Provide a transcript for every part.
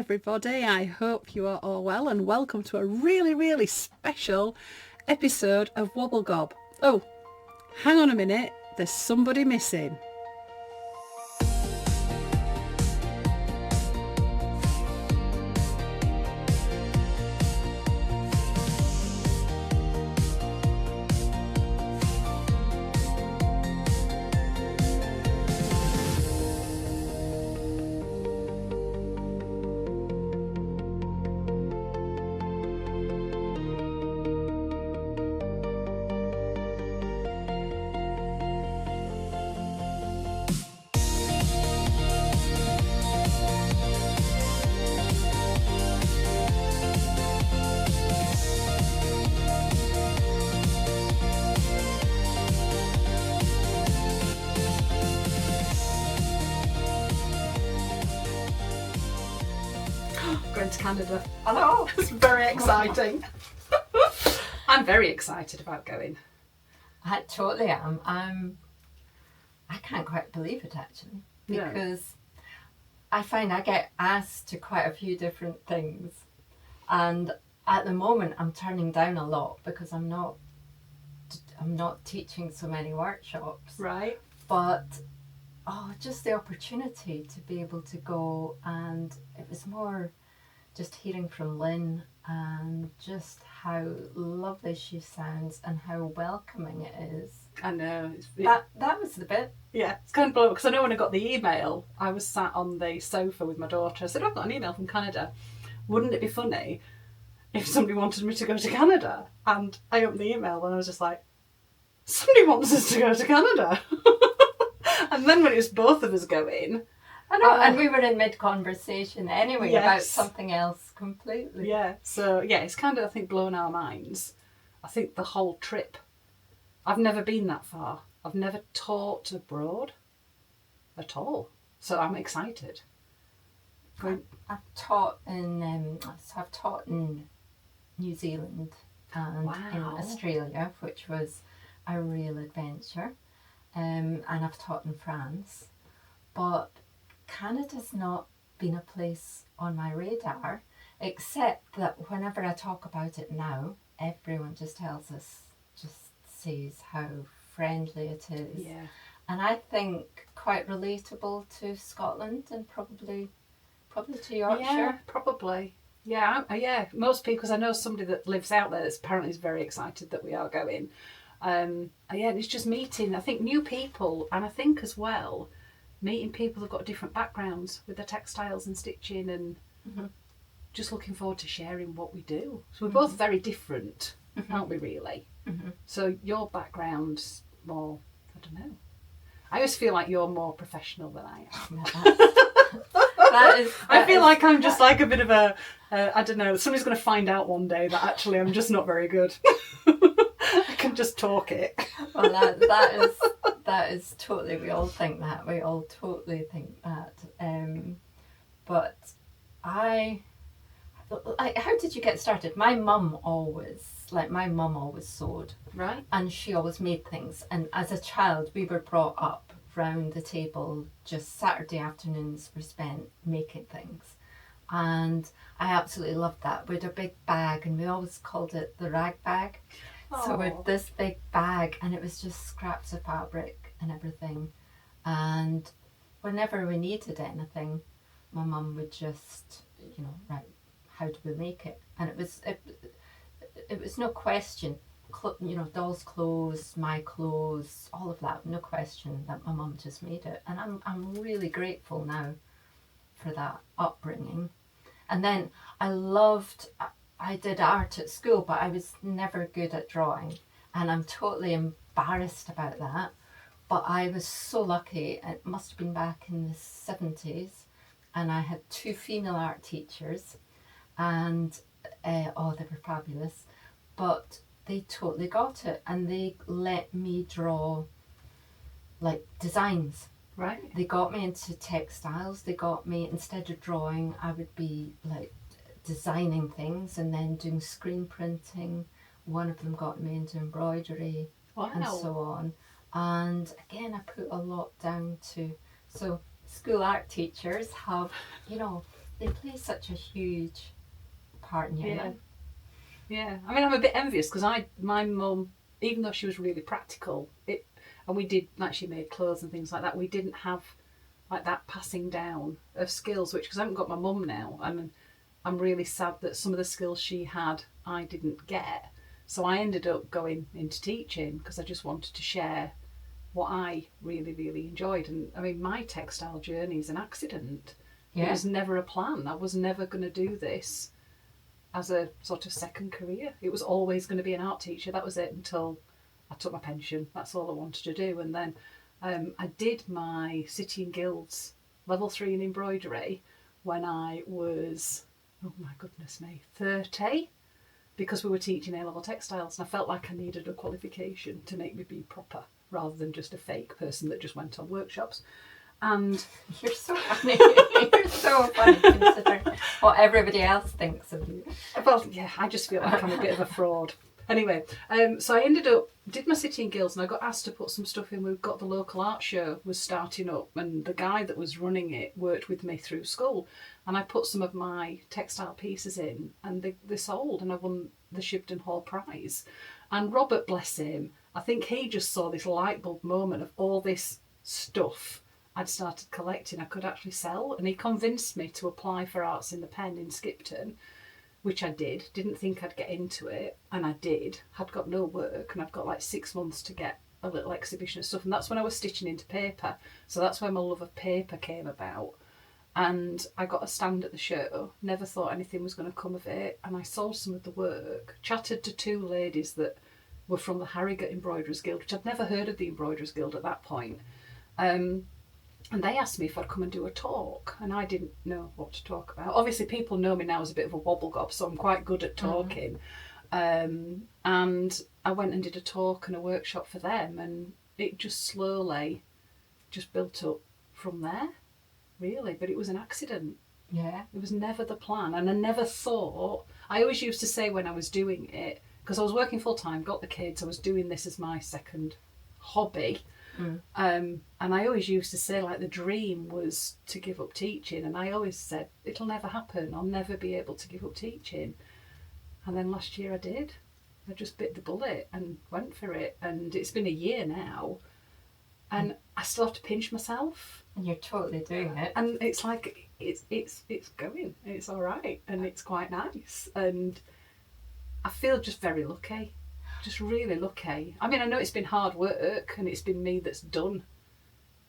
everybody. I hope you are all well and welcome to a really special episode of Wobble Gob. Oh, hang on a minute, there's somebody missing. Going to Canada. I know. It's very exciting. I'm very excited about going. I totally am. I can't quite believe it actually, because I find I get asked to quite a few different things, and at the moment I'm turning down a lot because I'm not teaching so many workshops. Right. But just the opportunity to be able to go, and it was more just hearing from Lynn and just how lovely she sounds and how welcoming it is. I know. That was the bit. Yeah, it's kind of blowing because I know when I got the email, I was sat on the sofa with my daughter. I said, I've got an email from Canada. Wouldn't it be funny if somebody wanted me to go to Canada? And I opened the email and I was just like, somebody wants us to go to Canada. And then when it was both of us going, I know, and we were in mid-conversation anyway about something else completely. Yeah, so it's kind of, I think, blown our minds. I think the whole trip, I've never been that far. I've never taught abroad at all. So I'm excited. I've taught in New Zealand and in Australia, which was a real adventure. And I've taught in France. But Canada's not been a place on my radar, except that whenever I talk about it now, everyone just says how friendly it is. Yeah. And I think quite relatable to Scotland and probably to Yorkshire. Yeah, probably. Yeah, most people, because I know somebody that lives out there that's apparently is very excited that we are going. And it's just meeting, I think, new people, and I think as well, meeting people who've got different backgrounds with their textiles and stitching, and just looking forward to sharing what we do. So we're both very different, aren't we, really? So your background's more, I don't know. I always feel like you're more professional than I am. I feel like I'm just like a bit of a, I don't know, somebody's going to find out one day that actually I'm just not very good. I can just talk it. Well, that is totally, we all think that. We all totally think that. But how did you get started? My mum always sewed. Right. And she always made things. And as a child, we were brought up round the table, just Saturday afternoons were spent making things. And I absolutely loved that. We had a big bag, and we always called it the rag bag. So with this big bag, and it was just scraps of fabric and everything. And whenever we needed anything, my mum would just, right, how do we make it? And it was no question, doll's clothes, my clothes, all of that, no question that my mum just made it. And I'm really grateful now for that upbringing. And then I did art at school, but I was never good at drawing, and I'm totally embarrassed about that. But I was so lucky, it must have been back in the 70s, and I had 2 female art teachers, and they were fabulous, but they totally got it, and they let me draw like designs. Right. They got me into textiles. They got me, instead of drawing, I would be like designing things and then doing screen printing. One of them got me into embroidery. Wow. And so on. And again, I put a lot down to, so school art teachers have, they play such a huge part in your Yeah. life. Yeah, I mean, I'm a bit envious because my mum, even though she was really practical, and we did, like, she made clothes and things like that. We didn't have like that passing down of skills, which, because I haven't got my mum now, and I'm really sad that some of the skills she had I didn't get. So I ended up going into teaching because I just wanted to share what I really, really enjoyed. And I mean, my textile journey is an accident. It was never a plan. I was never going to do this as a sort of second career. It was always going to be an art teacher. That was it until I took my pension. That's all I wanted to do. And then I did my City and Guilds level 3 in embroidery when I was, oh my goodness me, 30, because we were teaching A-level textiles, and I felt like I needed a qualification to make me be proper rather than just a fake person that just went on workshops. And you're so funny. You're so funny considering what everybody else thinks of you. Well, yeah, I just feel like I'm a bit of a fraud. Anyway, so I did my City and Guilds, and I got asked to put some stuff in. We've got the local art show was starting up, and the guy that was running it worked with me through school, and I put some of my textile pieces in, and they sold, and I won the Shibden Hall prize. And Robert, bless him, I think he just saw this light bulb moment of all this stuff I'd started collecting I could actually sell, and he convinced me to apply for Arts in the Pen in Skipton, which I did. Didn't think I'd get into it, and I did. Had got no work, and I've got like 6 months to get a little exhibition of stuff, and that's when I was stitching into paper. So that's where my love of paper came about. And I got a stand at the show, never thought anything was going to come of it, and I sold some of the work, chatted to 2 ladies that were from the Harrogate Embroiderers Guild, which I'd never heard of the Embroiderers Guild at that point. And they asked me if I'd come and do a talk, and I didn't know what to talk about. Obviously, people know me now as a bit of a wobble gob, so I'm quite good at talking. And I went and did a talk and a workshop for them, and it just slowly just built up from there, really. But it was an accident. Yeah. It was never the plan, and I never thought... I always used to say when I was doing it, because I was working full-time, got the kids, I was doing this as my second hobby. And I always used to say, like, the dream was to give up teaching, and I always said it'll never happen, I'll never be able to give up teaching. And then last year I did. I just bit the bullet and went for it, and it's been a year now, and I still have to pinch myself, and you're totally doing it, and it's like it's going, it's all right, and it's quite nice, and I feel just very lucky. Just really lucky. I mean, I know it's been hard work, and it's been me that's done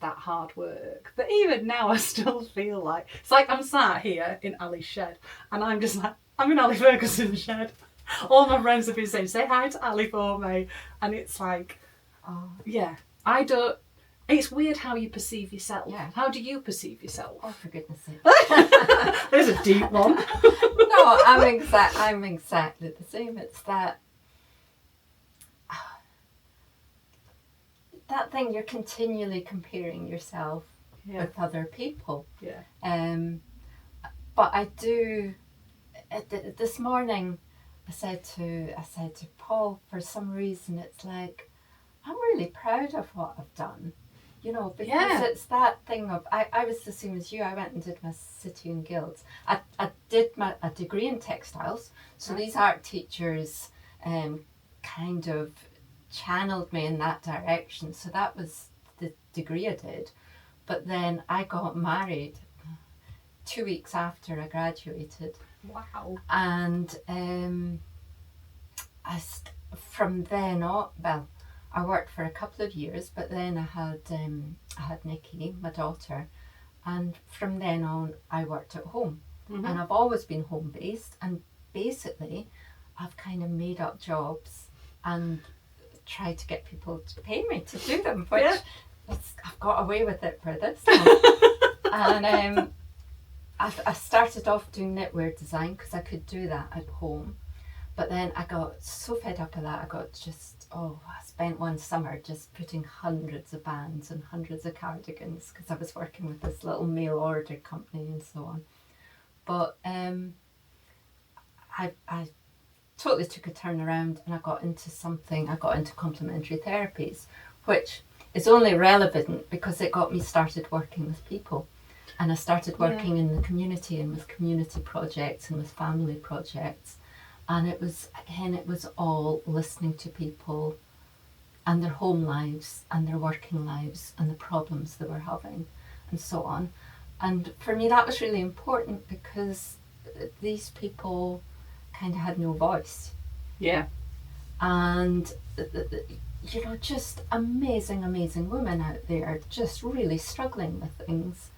that hard work, but even now I still feel like it's like I'm sat here in Ali's shed, and I'm just like, I'm in Ali Ferguson's shed. All my friends have been saying, say hi to Ali for me, and it's like, oh yeah, I don't... It's weird how you perceive yourself. Yeah. How do you perceive yourself? oh for goodness sake. There's a deep one. No, I'm exactly the same. It's that thing, you're continually comparing yourself with other people. Yeah. But I do. This morning, I said to Paul, for some reason, it's like I'm really proud of what I've done. You know, because it's that thing of I was the same as you. I went and did my City and Guilds. I did a degree in textiles. So these art teachers kind of channeled me in that direction, so that was the degree I did. But then I got married 2 weeks after I graduated. Wow. And from then on, well, I worked for a couple of years, but then I had Nikki, my daughter, and from then on I worked at home. And I've always been home based, and basically I've kind of made up jobs and try to get people to pay me to do them, which I've got away with it for this one. And I started off doing knitwear design because I could do that at home, but then I got so fed up of that, I spent one summer just putting hundreds of bands and hundreds of cardigans because I was working with this little mail order company and so on. But I totally took a turn around, and I got into complementary therapies, which is only relevant because it got me started working with people. And I started working in the community and with community projects and with family projects. And it was all listening to people and their home lives and their working lives and the problems they were having and so on. And for me, that was really important because these people kind of had no voice. Yeah. And, you know, just amazing women out there just really struggling with things.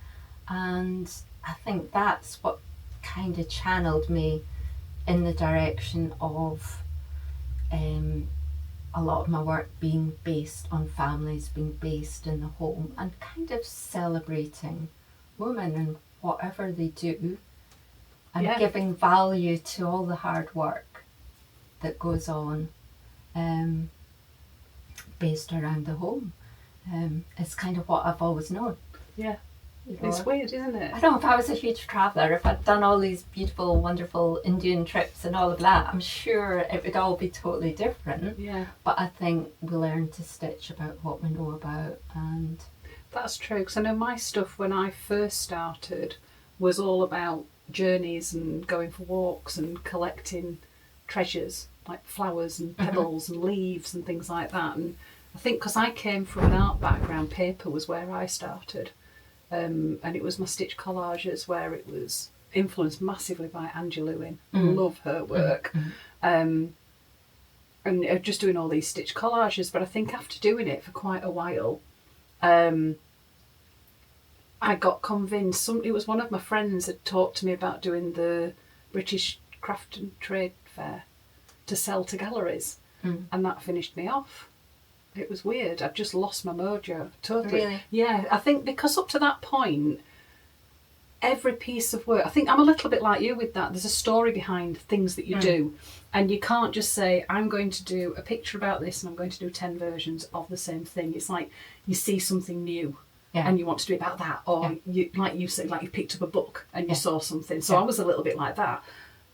And I think that's what kind of channeled me in the direction of a lot of my work being based on families, being based in the home, and kind of celebrating women and whatever they do, and giving value to all the hard work that goes on based around the home. It's kind of what I've always known. Yeah. You know, It's weird, isn't it? I don't know, if I was a huge traveller, if I'd done all these beautiful, wonderful Indian trips and all of that, I'm sure it would all be totally different. Yeah. But I think we learn to stitch about what we know about. And that's true, because I know my stuff when I first started was all about journeys and going for walks and collecting treasures like flowers and pebbles and leaves and things like that. And I think because I came from an art background, paper was where I started. And it was my stitch collages where it was influenced massively by Angie Lewin. Love her work. And just doing all these stitch collages. But I think after doing it for quite a while, I got convinced. It was one of my friends had talked to me about doing the British Craft and Trade Fair to sell to galleries. And that finished me off. It was weird. I'd just lost my mojo totally. Really? Yeah, I think because up to that point, every piece of work, I think I'm a little bit like you with that. There's a story behind things that you do, and you can't just say, I'm going to do a picture about this and I'm going to do 10 versions of the same thing. It's like you see something new and you want to do about that, or you, like you said, like you picked up a book and you saw something. So I was a little bit like that.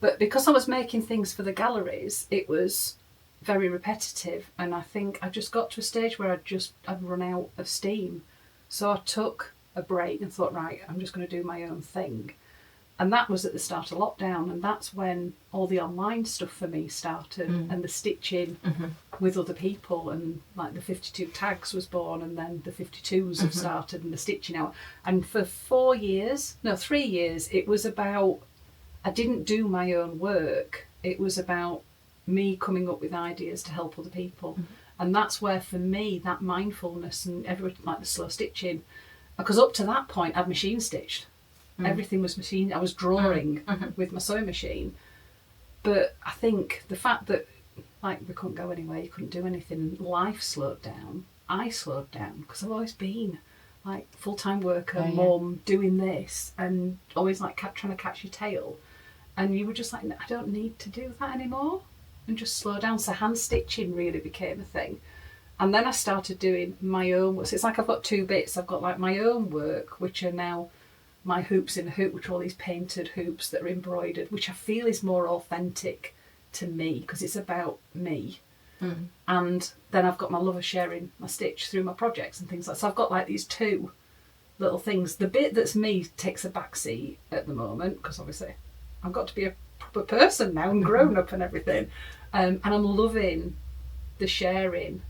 But because I was making things for the galleries, it was very repetitive, and I think I just got to a stage where I'd run out of steam. So I took a break and thought, right, I'm just going to do my own thing. And that was at the start of lockdown, and that's when all the online stuff for me started, and the stitching with other people, and like the 52 tags was born, and then the 52s have started, and the stitching out. And for 3 years, it was about, I didn't do my own work, it was about me coming up with ideas to help other people. And that's where for me that mindfulness and everything, like the slow stitching, because up to that point I'd machine stitched, everything was machine. I was drawing with my sewing machine, but I think the fact that like we couldn't go anywhere, you couldn't do anything, life slowed down, I slowed down because I've always been like full-time worker, mum, doing this, and always like trying to catch your tail, and you were just like, no, I don't need to do that anymore, and just slow down. So hand stitching really became a thing. And then I started doing my own work. So it's like I've got two bits. I've got like my own work, which are now my hoops in a hoop, which are all these painted hoops that are embroidered, which I feel is more authentic to me because it's about me. And then I've got my love of sharing my stitch through my projects and things like that. So I've got like these two little things. The bit that's me takes a backseat at the moment because obviously I've got to be a proper person now and grown up and everything. And I'm loving the sharing,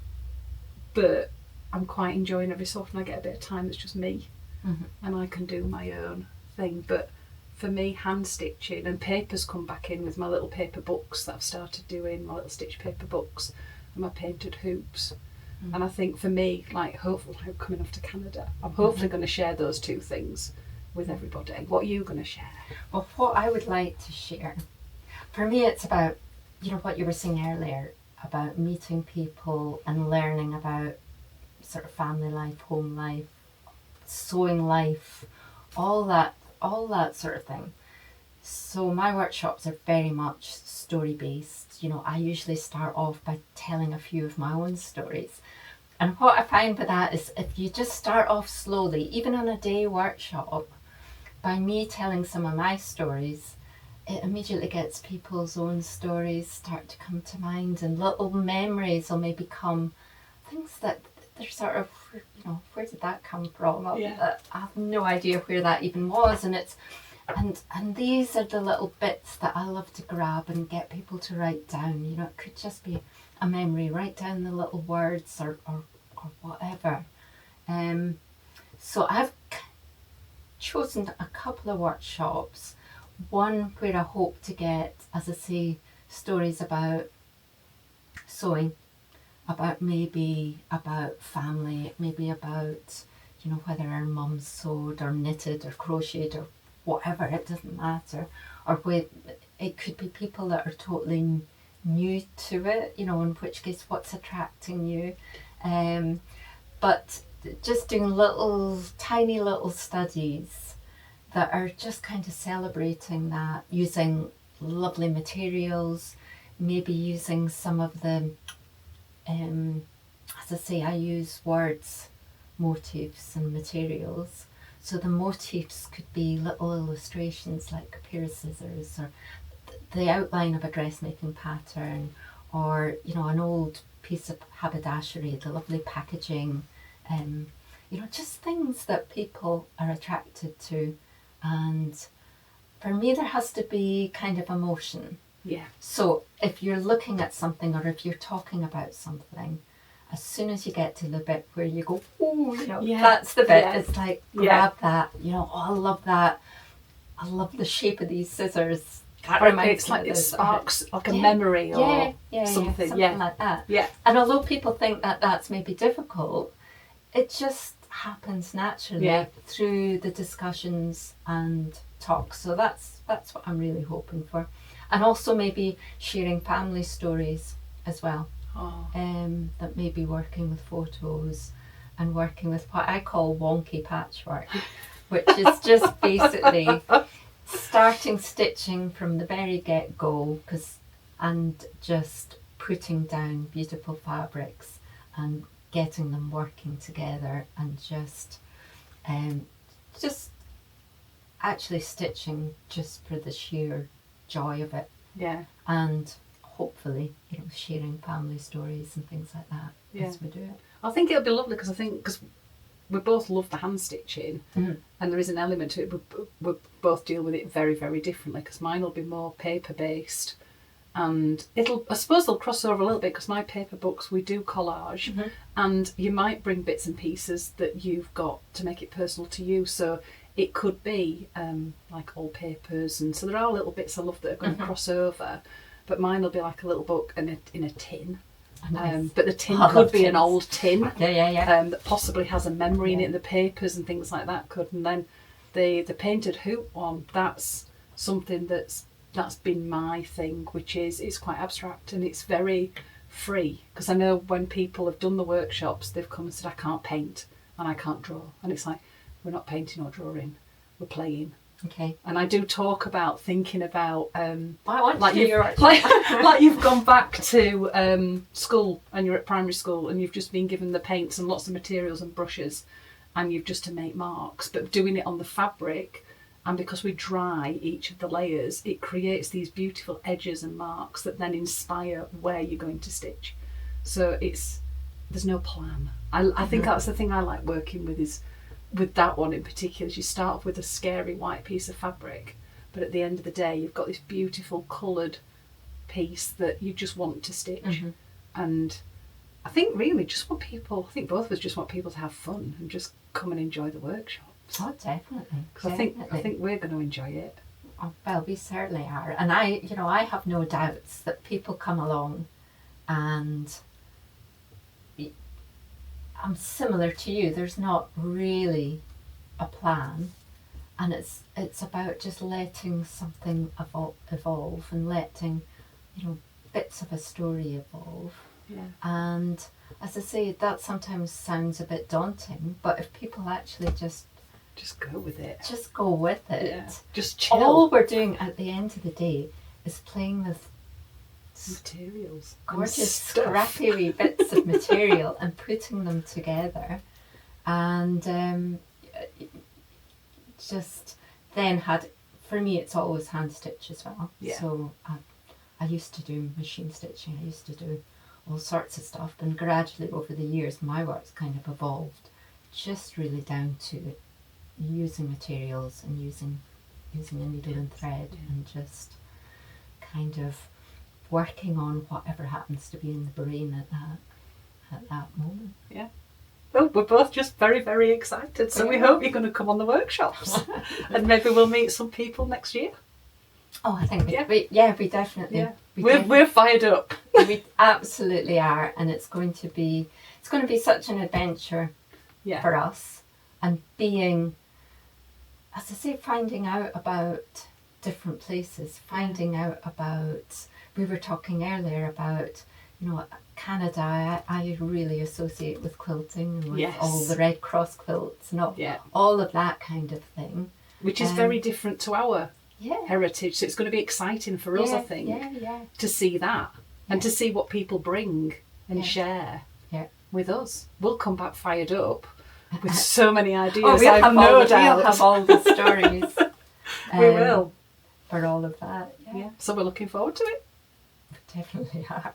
but I'm quite enjoying every so often I get a bit of time that's just me and I can do my own thing. But for me, hand stitching and papers come back in with my little paper books that I've started doing, my little stitch paper books and my painted hoops. And I think for me, like hopefully I'm coming off to Canada, I'm hopefully going to share those two things with everybody. What are you going to share? Well, what I would like to share, for me it's about, you know, what you were saying earlier about meeting people and learning about sort of family life, home life, sewing life, all that sort of thing. So my workshops are very much story based. You know, I usually start off by telling a few of my own stories. And what I find with that is if you just start off slowly, even on a day workshop, by me telling some of my stories, it immediately gets people's own stories start to come to mind, and little memories will maybe come, things that they're sort of, you know, where did that come from? Yeah. I have no idea where that even was, and it's and these are the little bits that I love to grab and get people to write down. You know, it could just be a memory. Write down the little words or whatever. So I've chosen a couple of workshops. One where I hope to get, as I say, stories about sewing, about family, maybe about, you know, whether our mums sewed or knitted or crocheted or whatever, it doesn't matter. Or where it could be people that are totally new to it, you know, in which case what's attracting you. But just doing tiny little studies that are just kind of celebrating that, using lovely materials, maybe using some of the, as I say, I use words, motifs and materials. So the motifs could be little illustrations like a pair of scissors, or the outline of a dressmaking pattern, or, you know, an old piece of haberdashery, the lovely packaging, you know, just things that people are attracted to. And for me, there has to be kind of emotion. Yeah. So if you're looking at something, or if you're talking about something, as soon as you get to the bit where you go, oh, you know, that's the bit. Yeah. It's like, grab that, you know, oh, I love that. I love the shape of these scissors. It's like it sparks like a memory or something. Something like that. Yeah. And although people think that that's maybe difficult, it just happens naturally through the discussions and talks. So that's what I'm really hoping for. And also maybe sharing family stories as well. Oh. That may be working with photos and working with what I call wonky patchwork, which is just basically starting stitching from the very get-go, and just putting down beautiful fabrics and getting them working together, and just actually stitching just for the sheer joy of it. Yeah. And hopefully, you know, sharing family stories and things like that as we do it. I think it'll be lovely because we both love the hand stitching, and there is an element to it. We both deal with it very, very differently, because mine will be more paper based, and I suppose they'll cross over a little bit, because my paper books, we do collage, and you might bring bits and pieces that you've got to make it personal to you. So it could be like old papers, and so there are little bits of love that are going to cross over. But mine will be like a little book in a tin. Nice. But the tin could be an old tin that possibly has a memory in it, and the papers and things like that could. And then the painted hoop one, that's something that's been my thing, which is, it's quite abstract and it's very free. Because I know when people have done the workshops, they've come and said, I can't paint and I can't draw. And it's like, we're not painting or drawing, we're playing. Okay. And I do talk about thinking about I want like to you've, like you've gone back to school, and you're at primary school, and you've just been given the paints and lots of materials and brushes, and you've just to make marks, but doing it on the fabric, and because we dry each of the layers, it creates these beautiful edges and marks that then inspire where you're going to stitch. So there's no plan. I think that's the thing I like working with, is with that one in particular, is you start off with a scary white piece of fabric, but at the end of the day you've got this beautiful coloured piece that you just want to stitch. And I think both of us just want people to have fun and just come and enjoy the workshops. Oh, definitely. Because I think we're going to enjoy it. Oh, well, we certainly are. And I have no doubts that people come along, and I'm similar to you. There's not really a plan, and it's about just letting something evolve and letting, you know, bits of a story evolve. Yeah. And as I say, that sometimes sounds a bit daunting, but if people actually just go with it. Just go with it. Yeah. Just chill. All we're doing at the end of the day is playing with materials, gorgeous scrappy wee bits of material, and putting them together, and just then for me it's always hand stitch as well. So I used to do machine stitching, I used to do all sorts of stuff, and gradually over the years my work's kind of evolved just really down to using materials and using a needle and thread, and just kind of working on whatever happens to be in the brain at that moment. Yeah. Well, we're both just very, very excited. So we hope you're going to come on the workshops, and maybe we'll meet some people next year. Oh, I think we definitely. Yeah. We're fired up. We absolutely are, and it's going to be such an adventure for us, and being, as I say, finding out about different places, finding out about. We were talking earlier about, Canada. I really associate with quilting and with all the Red Cross quilts and all of that kind of thing, which is very different to our heritage. So it's going to be exciting for us, I think, to see that and to see what people bring and share with us. We'll come back fired up with so many ideas. We'll have all the stories. We will. For all of that. Yeah. So we're looking forward to it. We definitely are.